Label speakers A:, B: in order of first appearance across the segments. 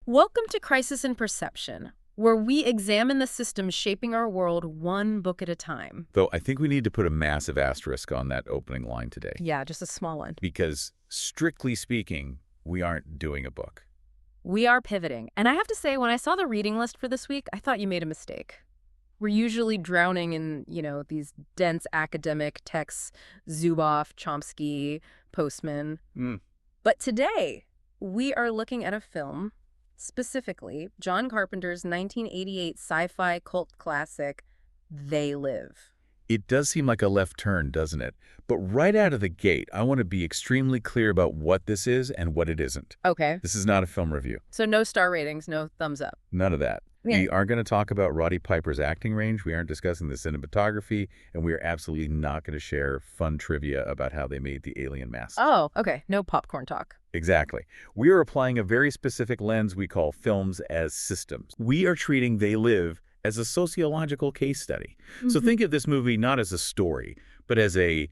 A: Welcome to Crisis in Perception, where we examine the systems shaping our world one book at a time.
B: Though I think we need to put a massive asterisk on that opening line today.
A: Yeah, just a small one.
B: Because, strictly speaking, we aren't doing a book.
A: We are pivoting. And I have to say, when I saw the reading list for this week, I thought you made a mistake. We're usually drowning in, these dense academic texts, Zuboff, Chomsky, Postman. But today, we are looking at a film, specifically John Carpenter's 1988 sci-fi cult classic, They Live.
B: It does seem like a left turn, doesn't it? But right out of the gate, I want to be extremely clear about what this is and what it isn't.
A: Okay.
B: This is not a film review.
A: So no star ratings, no thumbs up.
B: None of that.
A: Yeah.
B: We aren't going to talk about Roddy Piper's acting range. We aren't discussing the cinematography. And we are absolutely not going to share fun trivia about how they made the alien mask.
A: Oh, okay. No popcorn talk.
B: Exactly. We are applying a very specific lens we call films as systems. We are treating They Live as a sociological case study. So think of this movie not as a story, but as a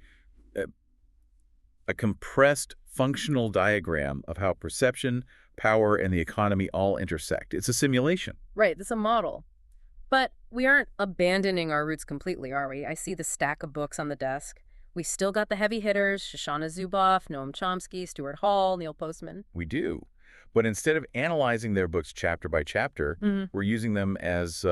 B: compressed functional diagram of how perception, power, and the economy all intersect. It's a simulation.
A: Right, it's a model. But we aren't abandoning our roots completely, are we? I see the stack of books on the desk. We still got the heavy hitters, Shoshana Zuboff, Noam Chomsky, Stuart Hall, Neil Postman.
B: We do. But instead of analyzing their books chapter by chapter, we're using them as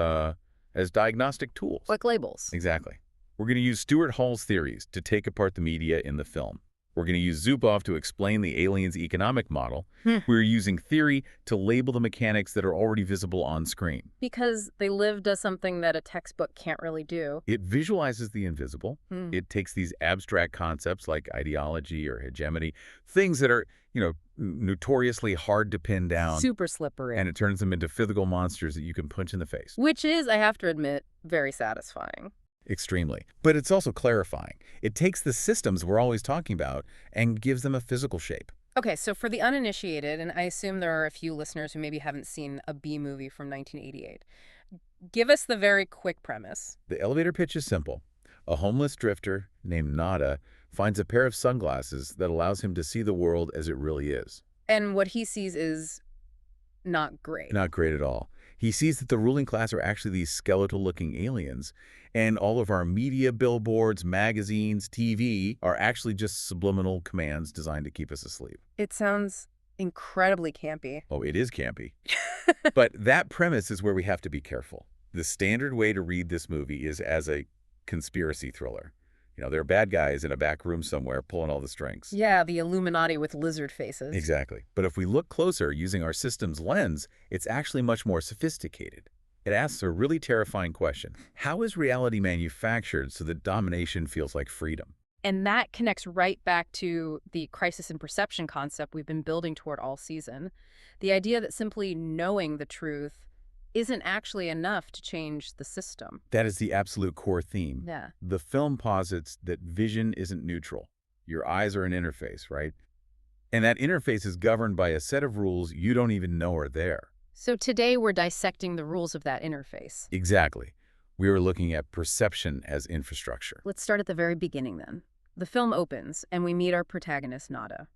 B: diagnostic tools.
A: Like labels.
B: Exactly. We're going to use Stuart Hall's theories to take apart the media in the film. We're going to use Zuboff to explain the alien's economic model. We're using theory to label the mechanics that are already visible on screen.
A: Because They Live does something that a textbook can't really do.
B: It visualizes the invisible. It takes these abstract concepts like ideology or hegemony, things that are, notoriously hard to pin down.
A: Super slippery.
B: And it turns them into physical monsters that you can punch in the face.
A: Which is, I have to admit, very satisfying.
B: Extremely. But it's also clarifying. It takes the systems we're always talking about and gives them a physical shape.
A: Okay, so for the uninitiated, and I assume there are a few listeners who maybe haven't seen a B movie from 1988, give us the very quick premise.
B: The elevator pitch is simple. A homeless drifter named Nada finds a pair of sunglasses that allows him to see the world as it really is.
A: And what he sees is not great.
B: Not great at all. He sees that the ruling class are actually these skeletal-looking aliens, and all of our media, billboards, magazines, TV are actually just subliminal commands designed to keep us asleep.
A: It sounds incredibly campy.
B: Oh, it is campy. But that premise is where we have to be careful. The standard way to read this movie is as a conspiracy thriller. There are bad guys in a back room somewhere pulling all the strings.
A: Yeah, the Illuminati with lizard faces.
B: Exactly. But if we look closer using our system's lens, it's actually much more sophisticated. It asks a really terrifying question. How is reality manufactured so that domination feels like freedom?
A: And that connects right back to the crisis in perception concept we've been building toward all season. The idea that simply knowing the truth isn't actually enough to change the system.
B: That is the absolute core theme.
A: Yeah.
B: The film posits that vision isn't neutral. Your eyes are an interface, right? And that interface is governed by a set of rules you don't even know are there.
A: So today we're dissecting the rules of that interface.
B: Exactly. We are looking at perception as infrastructure.
A: Let's start at the very beginning then. The film opens and we meet our protagonist, Nada.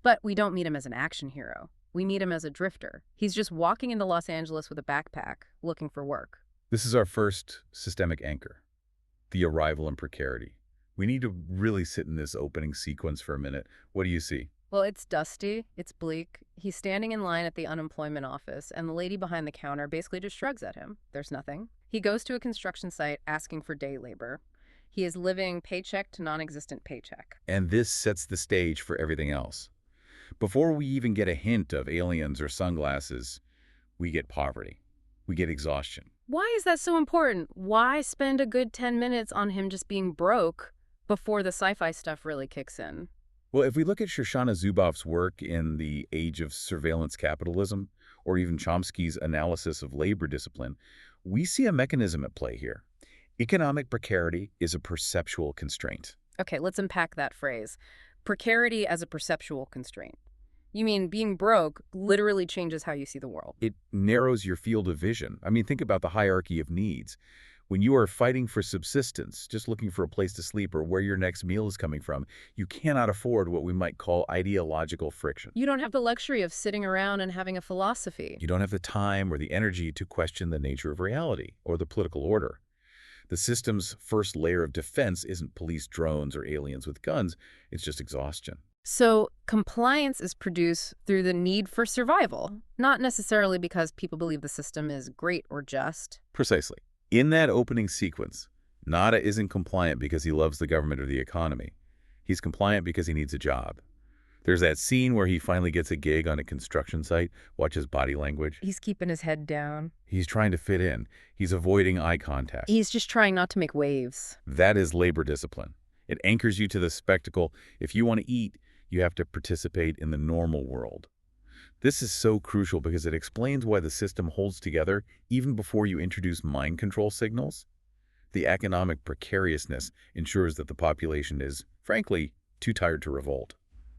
A: But we don't meet him as an action hero. We meet him as a drifter. He's just walking into Los Angeles with a backpack, looking for work.
B: This is our first systemic anchor, the arrival and precarity. We need to really sit in this opening sequence for a minute. What do you see?
A: Well, it's dusty, it's bleak. He's standing in line at the unemployment office, and the lady behind the counter basically just shrugs at him. There's nothing. He goes to a construction site asking for day labor. He is living paycheck to non-existent paycheck.
B: And this sets the stage for everything else. Before we even get a hint of aliens or sunglasses, we get poverty. We get exhaustion.
A: Why is that so important? Why spend a good 10 minutes on him just being broke before the sci-fi stuff really kicks in?
B: Well, if we look at Shoshana Zuboff's work in The Age of Surveillance Capitalism, or even Chomsky's analysis of labor discipline, we see a mechanism at play here. Economic precarity is a perceptual constraint.
A: Okay, let's unpack that phrase. Precarity as a perceptual constraint. You mean being broke literally changes how you see the world?
B: It narrows your field of vision. I mean, think about the hierarchy of needs. When you are fighting for subsistence, just looking for a place to sleep or where your next meal is coming from, you cannot afford what we might call ideological friction.
A: You don't have the luxury of sitting around and having a philosophy.
B: You don't have the time or the energy to question the nature of reality or the political order. The system's first layer of defense isn't police drones or aliens with guns, it's just exhaustion.
A: So compliance is produced through the need for survival, not necessarily because people believe the system is great or just.
B: Precisely. In that opening sequence, Nada isn't compliant because he loves the government or the economy. He's compliant because he needs a job. There's that scene where he finally gets a gig on a construction site. Watch his body language.
A: He's keeping his head down.
B: He's trying to fit in. He's avoiding eye contact.
A: He's just trying not to make waves.
B: That is labor discipline. It anchors you to the spectacle. If you want to eat, you have to participate in the normal world. This is so crucial because it explains why the system holds together even before you introduce mind control signals. The economic precariousness ensures that the population is, frankly, too tired to revolt.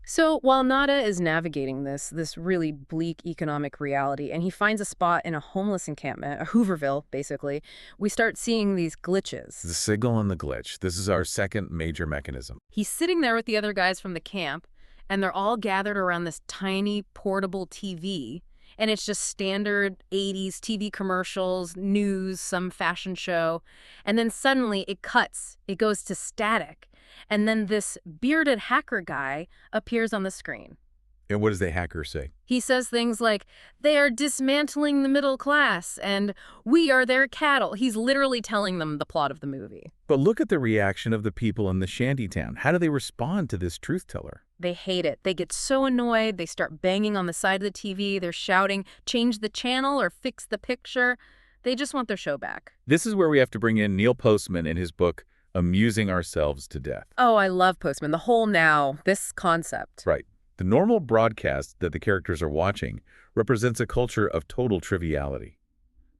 A: So while Nada is navigating this really bleak economic reality, and he finds a spot in a homeless encampment, a Hooverville, basically, we start seeing these glitches.
B: The signal and the glitch. This is our second major mechanism.
A: He's sitting there with the other guys from the camp, and they're all gathered around this tiny portable TV, and it's just standard 80s TV commercials, news, some fashion show, and then suddenly it cuts. It goes to static. And then this bearded hacker guy appears on the screen.
B: And what does the hacker say?
A: He says things like, they are dismantling the middle class, and we are their cattle. He's literally telling them the plot of the movie.
B: But look at the reaction of the people in the shantytown. How do they respond to this truth teller?
A: They hate it. They get so annoyed. They start banging on the side of the TV. They're shouting, change the channel or fix the picture. They just want their show back.
B: This is where we have to bring in Neil Postman in his book, Amusing Ourselves to Death.
A: Oh, I love Postman. The whole now, this concept.
B: Right. The normal broadcast that the characters are watching represents a culture of total triviality.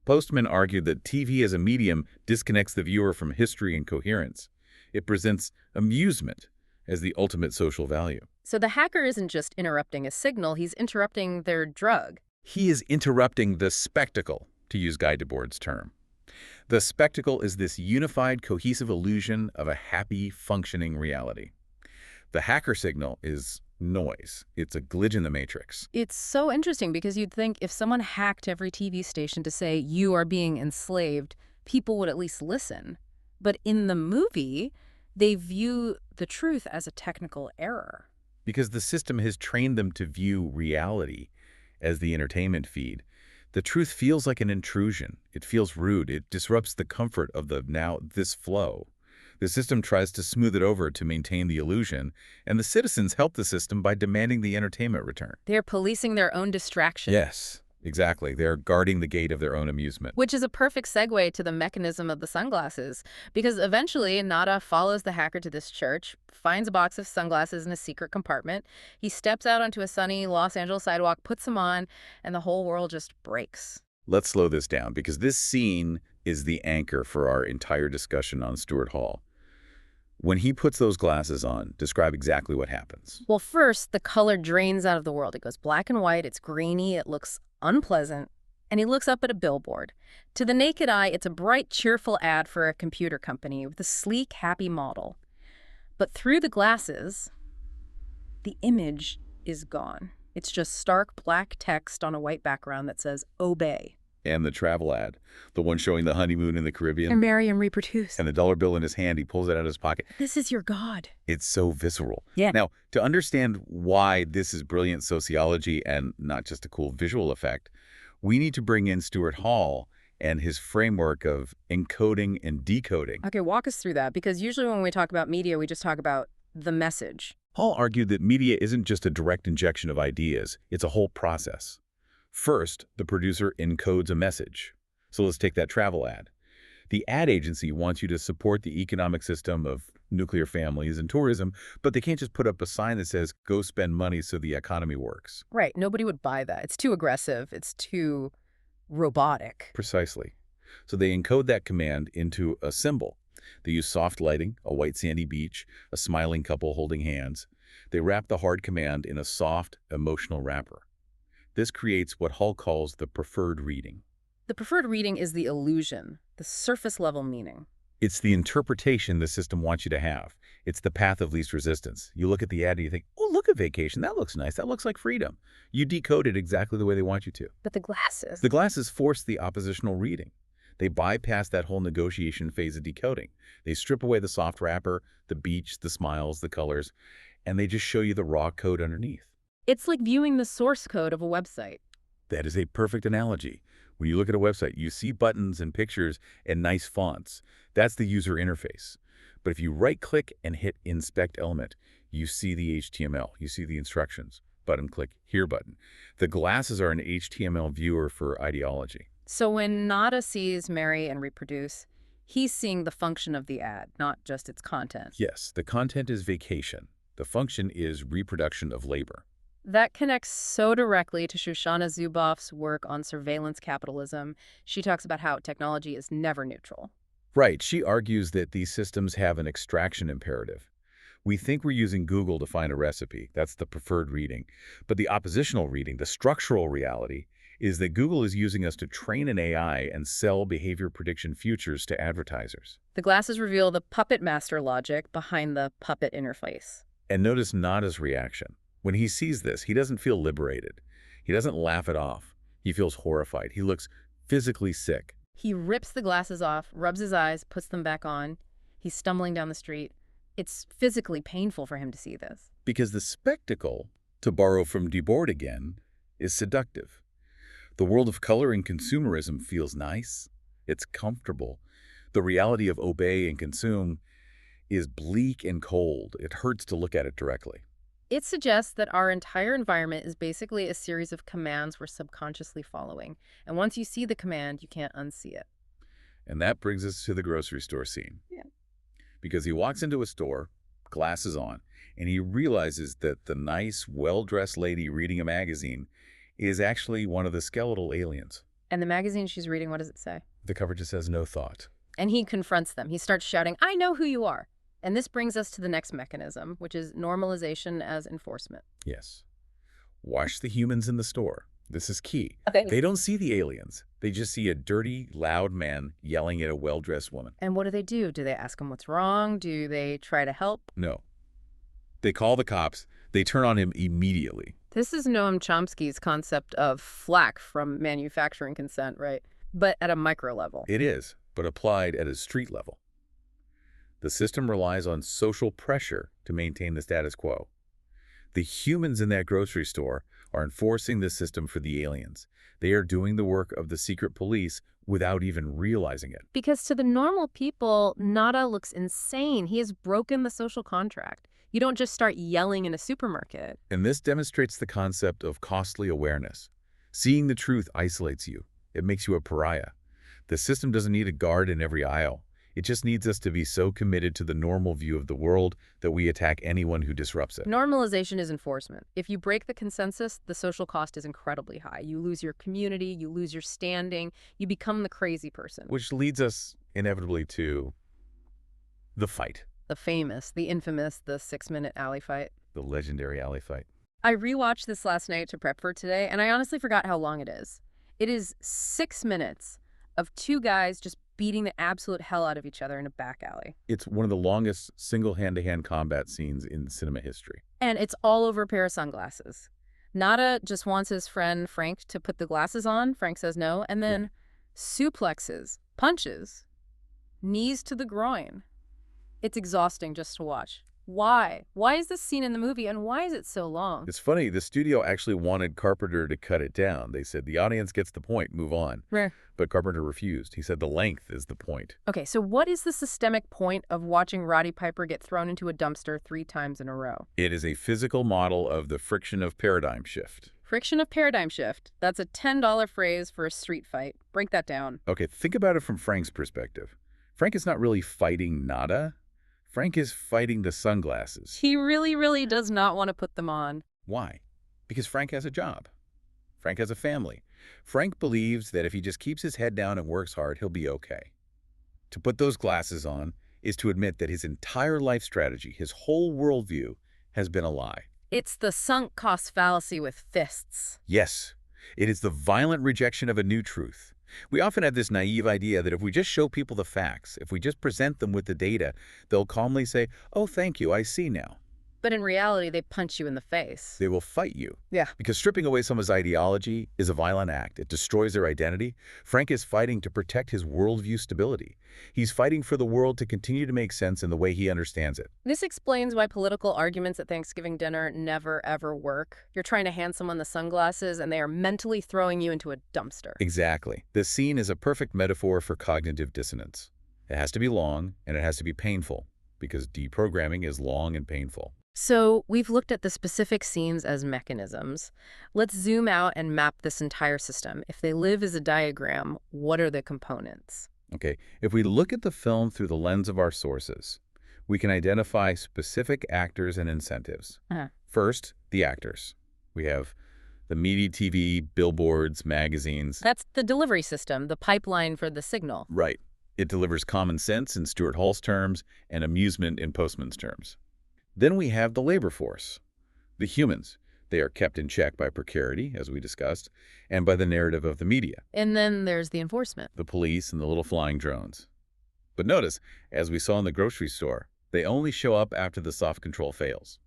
B: Postman argued that TV as a medium disconnects the viewer from history and coherence. It presents amusement as the ultimate social value.
A: So the hacker isn't just interrupting a signal, he's interrupting their drug.
B: He is interrupting the spectacle, to use Guy Debord's term. The spectacle is this unified, cohesive illusion of a happy, functioning reality. The hacker signal is noise. It's a glitch in the matrix.
A: It's so interesting because you'd think if someone hacked every TV station to say you are being enslaved, people would at least listen. But in the movie, they view the truth as a technical error.
B: Because the system has trained them to view reality as the entertainment feed. The truth feels like an intrusion. It feels rude. It disrupts the comfort of this flow. The system tries to smooth it over to maintain the illusion, and the citizens help the system by demanding the entertainment return.
A: They're policing their own distraction.
B: Yes, exactly. They're guarding the gate of their own amusement.
A: Which is a perfect segue to the mechanism of the sunglasses, because eventually Nada follows the hacker to this church, finds a box of sunglasses in a secret compartment. He steps out onto a sunny Los Angeles sidewalk, puts them on, and the whole world just breaks.
B: Let's slow this down, because this scene is the anchor for our entire discussion on Stuart Hall. When he puts those glasses on, describe exactly what happens.
A: Well, first, the color drains out of the world. It goes black and white, it's grainy, it looks unpleasant, and he looks up at a billboard. To the naked eye, it's a bright, cheerful ad for a computer company with a sleek, happy model. But through the glasses, the image is gone. It's just stark black text on a white background that says, obey.
B: And the travel ad, the one showing the honeymoon in the Caribbean.
A: And marry and reproduce.
B: And the dollar bill in his hand, he pulls it out of his pocket.
A: This is your God.
B: It's so visceral.
A: Yeah.
B: Now, to understand why this is brilliant sociology and not just a cool visual effect, we need to bring in Stuart Hall and his framework of encoding and decoding.
A: Okay, walk us through that, because usually when we talk about media, we just talk about the message.
B: Hall argued that media isn't just a direct injection of ideas, it's a whole process. First, the producer encodes a message. So let's take that travel ad. The ad agency wants you to support the economic system of nuclear families and tourism, but they can't just put up a sign that says, go spend money so the economy works.
A: Right, nobody would buy that. It's too aggressive. It's too robotic.
B: Precisely. So they encode that command into a symbol. They use soft lighting, a white sandy beach, a smiling couple holding hands. They wrap the hard command in a soft, emotional wrapper. This creates what Hall calls the preferred reading.
A: The preferred reading is the illusion, the surface-level meaning.
B: It's the interpretation the system wants you to have. It's the path of least resistance. You look at the ad and you think, oh, look at vacation. That looks nice. That looks like freedom. You decode it exactly the way they want you to.
A: But the glasses.
B: The glasses force the oppositional reading. They bypass that whole negotiation phase of decoding. They strip away the soft wrapper, the beach, the smiles, the colors, and they just show you the raw code underneath.
A: It's like viewing the source code of a website.
B: That is a perfect analogy. When you look at a website, you see buttons and pictures and nice fonts. That's the user interface. But if you right-click and hit Inspect Element, you see the HTML. You see the instructions. Button, click Here button. The glasses are an HTML viewer for ideology.
A: So when Nada sees marry and reproduce, he's seeing the function of the ad, not just its content.
B: Yes, the content is vacation. The function is reproduction of labor.
A: That connects so directly to Shoshana Zuboff's work on surveillance capitalism. She talks about how technology is never neutral.
B: Right, she argues that these systems have an extraction imperative. We think we're using Google to find a recipe. That's the preferred reading. But the oppositional reading, the structural reality, is that Google is using us to train an AI and sell behavior prediction futures to advertisers.
A: The glasses reveal the puppet master logic behind the puppet interface.
B: And notice Nada's reaction. When he sees this, he doesn't feel liberated. He doesn't laugh it off. He feels horrified. He looks physically sick.
A: He rips the glasses off, rubs his eyes, puts them back on. He's stumbling down the street. It's physically painful for him to see this.
B: Because the spectacle, to borrow from Debord again, is seductive. The world of color and consumerism feels nice. It's comfortable. The reality of obey and consume is bleak and cold. It hurts to look at it directly.
A: It suggests that our entire environment is basically a series of commands we're subconsciously following. And once you see the command, you can't unsee it.
B: And that brings us to the grocery store scene.
A: Yeah.
B: Because he walks into a store, glasses on, and he realizes that the nice, well-dressed lady reading a magazine is actually one of the skeletal aliens.
A: And the magazine she's reading, what does it say?
B: The cover just says, no thought.
A: And he confronts them. He starts shouting, I know who you are. And this brings us to the next mechanism, which is normalization as enforcement.
B: Yes. Watch the humans in the store. This is key.
A: Okay.
B: They don't see the aliens. They just see a dirty, loud man yelling at a well-dressed woman.
A: And what do? Do they ask him what's wrong? Do they try to help?
B: No. They call the cops. They turn on him immediately.
A: This is Noam Chomsky's concept of flack from manufacturing consent, right? But at a micro level.
B: It is, but applied at a street level. The system relies on social pressure to maintain the status quo. The humans in that grocery store are enforcing the system for the aliens. They are doing the work of the secret police without even realizing it.
A: Because to the normal people, Nada looks insane. He has broken the social contract. You don't just start yelling in a supermarket.
B: And this demonstrates the concept of costly awareness. Seeing the truth isolates you. It makes you a pariah. The system doesn't need a guard in every aisle. It just needs us to be so committed to the normal view of the world that we attack anyone who disrupts it.
A: Normalization is enforcement. If you break the consensus, the social cost is incredibly high. You lose your community, you lose your standing, you become the crazy person.
B: Which leads us inevitably to the fight.
A: The famous, the infamous, the 6-minute alley fight.
B: The legendary alley fight.
A: I rewatched this last night to prep for today, and I honestly forgot how long it is. It is 6 minutes of two guys just beating the absolute hell out of each other in a back alley.
B: It's one of the longest single hand-to-hand combat scenes in cinema history.
A: And it's all over a pair of sunglasses. Nada just wants his friend Frank to put the glasses on. Frank says no. And then suplexes, punches, knees to the groin. It's exhausting just to watch. Why? Why is this scene in the movie, and why is it so long?
B: It's funny, the studio actually wanted Carpenter to cut it down. They said, the audience gets the point, move on.
A: Rare.
B: But Carpenter refused. He said the length is the point.
A: Okay, so what is the systemic point of watching Roddy Piper get thrown into a dumpster 3 times in a row?
B: It is a physical model of the friction of paradigm shift.
A: Friction of paradigm shift. That's a $10 phrase for a street fight. Break that down.
B: Okay, think about it from Frank's perspective. Frank is not really fighting Nada. Frank is fighting the sunglasses.
A: He really, really does not want to put them on.
B: Why? Because Frank has a job. Frank has a family. Frank believes that if he just keeps his head down and works hard, he'll be okay. To put those glasses on is to admit that his entire life strategy, his whole worldview, has been a lie.
A: It's the sunk cost fallacy with fists.
B: Yes, it is the violent rejection of a new truth. We often have this naive idea that if we just show people the facts, if we just present them with the data, they'll calmly say, "Oh, thank you, I see now."
A: But in reality, they punch you in the face.
B: They will fight you.
A: Yeah.
B: Because stripping away someone's ideology is a violent act. It destroys their identity. Frank is fighting to protect his worldview stability. He's fighting for the world to continue to make sense in the way he understands it.
A: This explains why political arguments at Thanksgiving dinner never, ever work. You're trying to hand someone the sunglasses, and they are mentally throwing you into a dumpster.
B: Exactly. This scene is a perfect metaphor for cognitive dissonance. It has to be long, and it has to be painful, because deprogramming is long and painful.
A: So we've looked at the specific scenes as mechanisms. Let's zoom out and map this entire system. If they live as a diagram, what are the components?
B: Okay, if we look at the film through the lens of our sources, we can identify specific actors and incentives. First, the actors. We have the media, TV, billboards, magazines.
A: That's the delivery system, the pipeline for the signal.
B: Right. It delivers common sense in Stuart Hall's terms and amusement in Postman's terms. Then we have the labor force, the humans. They are kept in check by precarity, as we discussed, and by the narrative of the media.
A: And then there's the enforcement.
B: The police and the little flying drones. But notice, as we saw in the grocery store, they only show up after the soft control fails.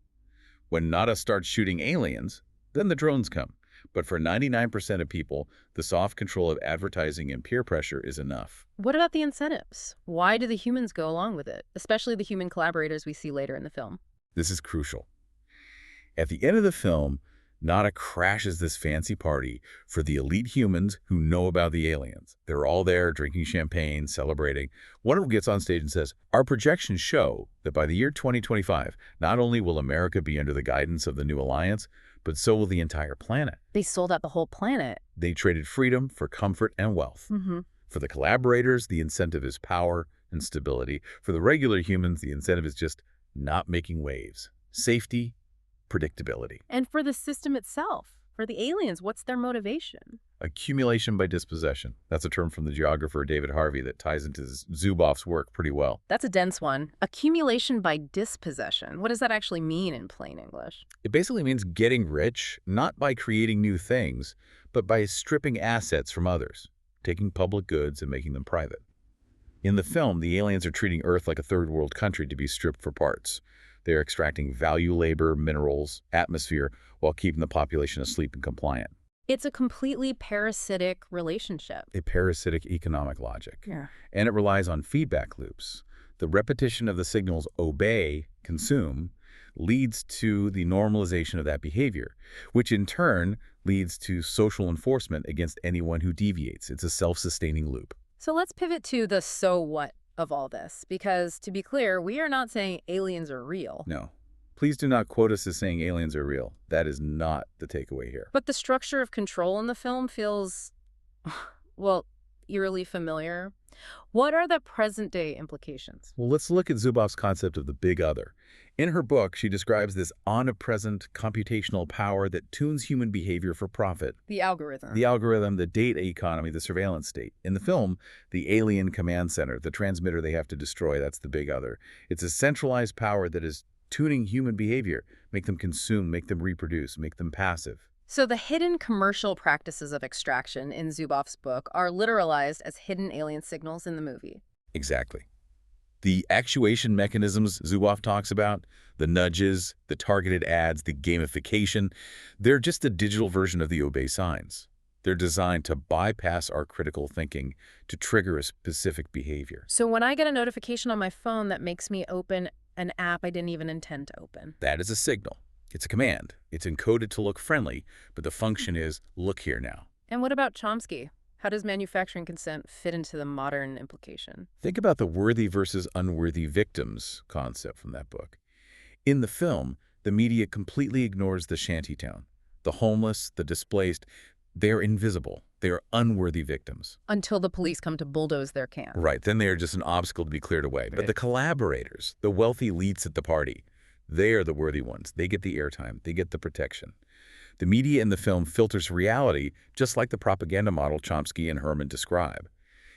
B: When Nada starts shooting aliens, then the drones come. But for 99% of people, the soft control of advertising and peer pressure is enough.
A: What about the incentives? Why do the humans go along with it, especially the human collaborators we see later in the film?
B: This is crucial. At the end of the film, Nada crashes this fancy party for the elite humans who know about the aliens. They're all there drinking champagne, celebrating. One of them gets on stage and says, "Our projections show that by the year 2025, not only will America be under the guidance of the new alliance, but so will the entire planet."
A: They sold out the whole planet.
B: They traded freedom for comfort and wealth. For the collaborators, the incentive is power and stability. For the regular humans, the incentive is just not making waves. Safety, predictability.
A: And for the system itself, for the aliens, what's their motivation?
B: Accumulation by dispossession. That's a term from the geographer David Harvey that ties into Zubov's work pretty well.
A: That's a dense one. Accumulation by dispossession. What does that actually mean in plain English?
B: It basically means getting rich, not by creating new things, but by stripping assets from others, taking public goods and making them private. In the film, the aliens are treating Earth like a third world country to be stripped for parts. They're extracting value labor, minerals, atmosphere, while keeping the population asleep and compliant.
A: It's a completely parasitic relationship.
B: A parasitic economic logic.
A: Yeah.
B: And it relies on feedback loops. The repetition of the signals obey, consume, leads to the normalization of that behavior, which in turn leads to social enforcement against anyone who deviates. It's a self-sustaining loop.
A: So let's pivot to the so what of all this, because to be clear, we are not saying aliens are real.
B: No. Please do not quote us as saying aliens are real. That is not the takeaway here.
A: But the structure of control in the film feels, well, eerily familiar. What are the present-day implications?
B: Well, let's look at Zubov's concept of the big other. In her book, she describes this omnipresent computational power that tunes human behavior for profit.
A: The algorithm.
B: The algorithm, the data economy, the surveillance state. In the film, the alien command center, the transmitter they have to destroy, that's the big other. It's a centralized power that is tuning human behavior, make them consume, make them reproduce, make them passive.
A: So the hidden commercial practices of extraction in Zubov's book are literalized as hidden alien signals in the movie.
B: Exactly. The actuation mechanisms Zubov talks about, the nudges, the targeted ads, the gamification, they're just a digital version of the obey signs. They're designed to bypass our critical thinking to trigger a specific behavior.
A: So when I get a notification on my phone that makes me open an app I didn't even intend to open.
B: That is a signal. It's a command. It's encoded to look friendly, but the function is, look here now.
A: And what about Chomsky? How does manufacturing consent fit into the modern implication?
B: Think about the worthy versus unworthy victims concept from that book. In the film, the media completely ignores the shantytown. The homeless, the displaced, they're invisible. They are unworthy victims.
A: Until the police come to bulldoze their camp.
B: Right, then they are just an obstacle to be cleared away. But the collaborators, the wealthy elites at the party, they are the worthy ones. They get the airtime. They get the protection. The media in the film filters reality just like the propaganda model Chomsky and Herman describe.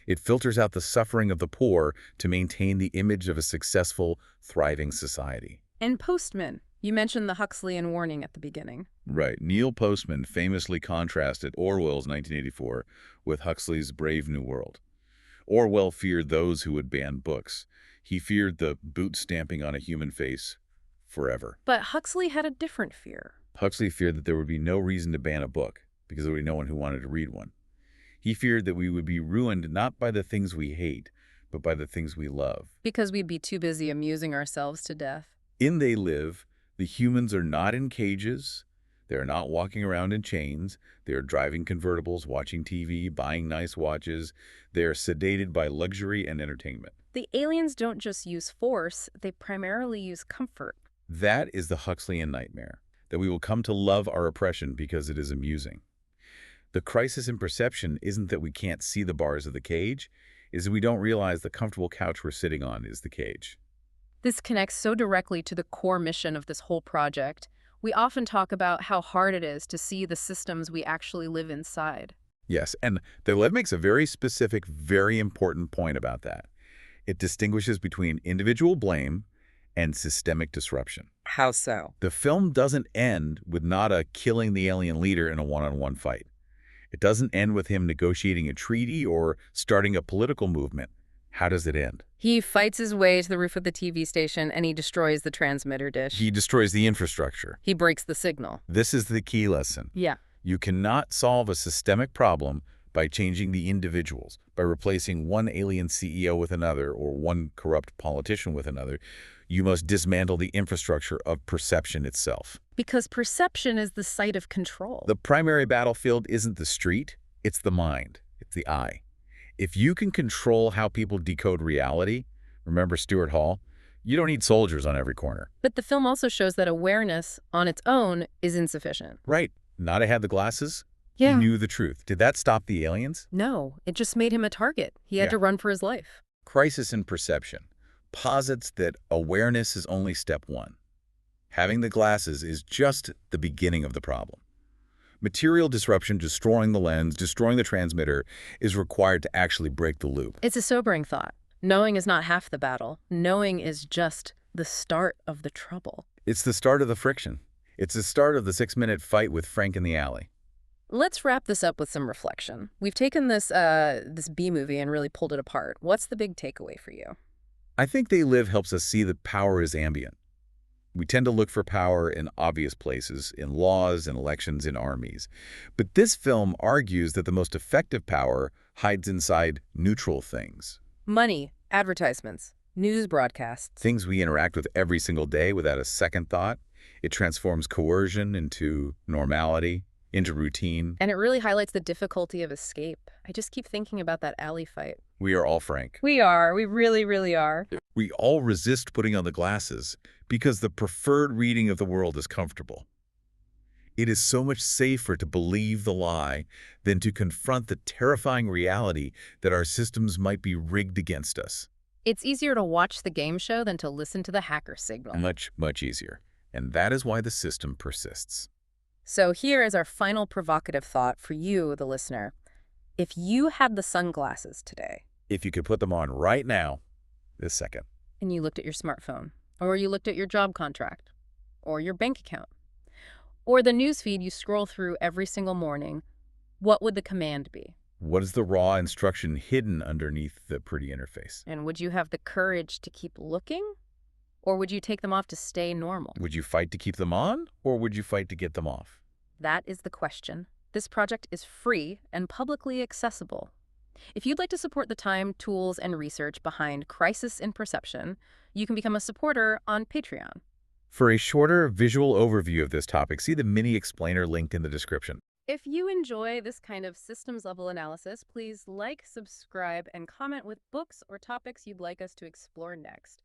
B: It filters out the suffering of the poor to maintain the image of a successful, thriving society.
A: And Postman, You mentioned the Huxleyan warning at the beginning.
B: Right. Neil Postman famously contrasted Orwell's 1984 with Huxley's Brave New World. Orwell feared those who would ban books. He feared the boot stamping on a human face forever.
A: But Huxley had a different fear.
B: Huxley feared that there would be no reason to ban a book because there would be no one who wanted to read one. He feared that we would be ruined not by the things we hate, but by the things we love.
A: Because we'd be too busy amusing ourselves to death.
B: In They Live, the humans are not in cages. They are not walking around in chains. They are driving convertibles, watching TV, buying nice watches. They are sedated by luxury and entertainment.
A: The aliens don't just use force, they primarily use comfort.
B: That is the Huxleyan nightmare, that we will come to love our oppression because it is amusing. The crisis in perception isn't that we can't see the bars of the cage, is that we don't realize the comfortable couch we're sitting on is the cage.
A: This connects so directly to the core mission of this whole project. We often talk about how hard it is to see the systems we actually live inside.
B: Yes, and the Lev makes a very specific, very important point about that. It distinguishes between individual blame and systemic disruption.
A: How so?
B: The film doesn't end with Nada killing the alien leader in a one-on-one fight. It doesn't end with him negotiating a treaty or starting a political movement. How does it end?
A: He fights his way to the roof of the TV station and he destroys the transmitter dish.
B: He destroys the infrastructure.
A: He breaks the signal.
B: This is the key lesson.
A: Yeah.
B: You cannot solve a systemic problem by changing the individuals, by replacing one alien CEO with another or one corrupt politician with another. You must dismantle the infrastructure of perception itself.
A: Because perception is the site of control.
B: The primary battlefield isn't the street, it's the mind, it's the eye. If you can control how people decode reality, remember Stuart Hall, you don't need soldiers on every corner.
A: But the film also shows that awareness on its own is insufficient.
B: Right. Nada had the glasses.
A: Yeah.
B: He knew the truth. Did that stop the aliens?
A: No, it just made him a target. He had to run for his life.
B: Crisis in perception posits that awareness is only step one. Having the glasses is just the beginning of the problem. Material disruption, destroying the lens, destroying the transmitter, is required to actually break the loop.
A: It's a sobering thought. Knowing is not half the battle. Knowing is just the start of the trouble.
B: It's the start of the friction. It's the start of the 6-minute fight with Frank in the alley.
A: Let's wrap this up with some reflection. We've taken this B movie and really pulled it apart. What's the big takeaway for you?
B: I think They Live helps us see that power is ambient. We tend to look for power in obvious places, in laws, in elections, in armies. But this film argues that the most effective power hides inside neutral things.
A: Money, advertisements, news broadcasts.
B: Things we interact with every single day without a second thought. It transforms coercion into normality, into routine.
A: And it really highlights the difficulty of escape. I just keep thinking about that alley fight.
B: We are all Frank.
A: We are. We really, really are.
B: We all resist putting on the glasses because the preferred reading of the world is comfortable. It is so much safer to believe the lie than to confront the terrifying reality that our systems might be rigged against us.
A: It's easier to watch the game show than to listen to the hacker signal.
B: Much, much easier. And that is why the system persists.
A: So here is our final provocative thought for you, the listener. If you had the sunglasses today,
B: If you could put them on right now, this second,
A: and you looked at your smartphone, or you looked at your job contract, or your bank account, or the newsfeed you scroll through every single morning, what would the command be?
B: what is the raw instruction hidden underneath the pretty interface?
A: And would you have the courage to keep looking? Or would you take them off to stay normal?
B: Would you fight to keep them on, or would you fight to get them off?
A: That is the question. This project is free and publicly accessible. If you'd like to support the time, tools, and research behind Crisis in Perception, you can become a supporter on Patreon.
B: For a shorter visual overview of this topic, see the mini explainer linked in the description.
A: If you enjoy this kind of systems-level analysis, please like, subscribe, and comment with books or topics you'd like us to explore next.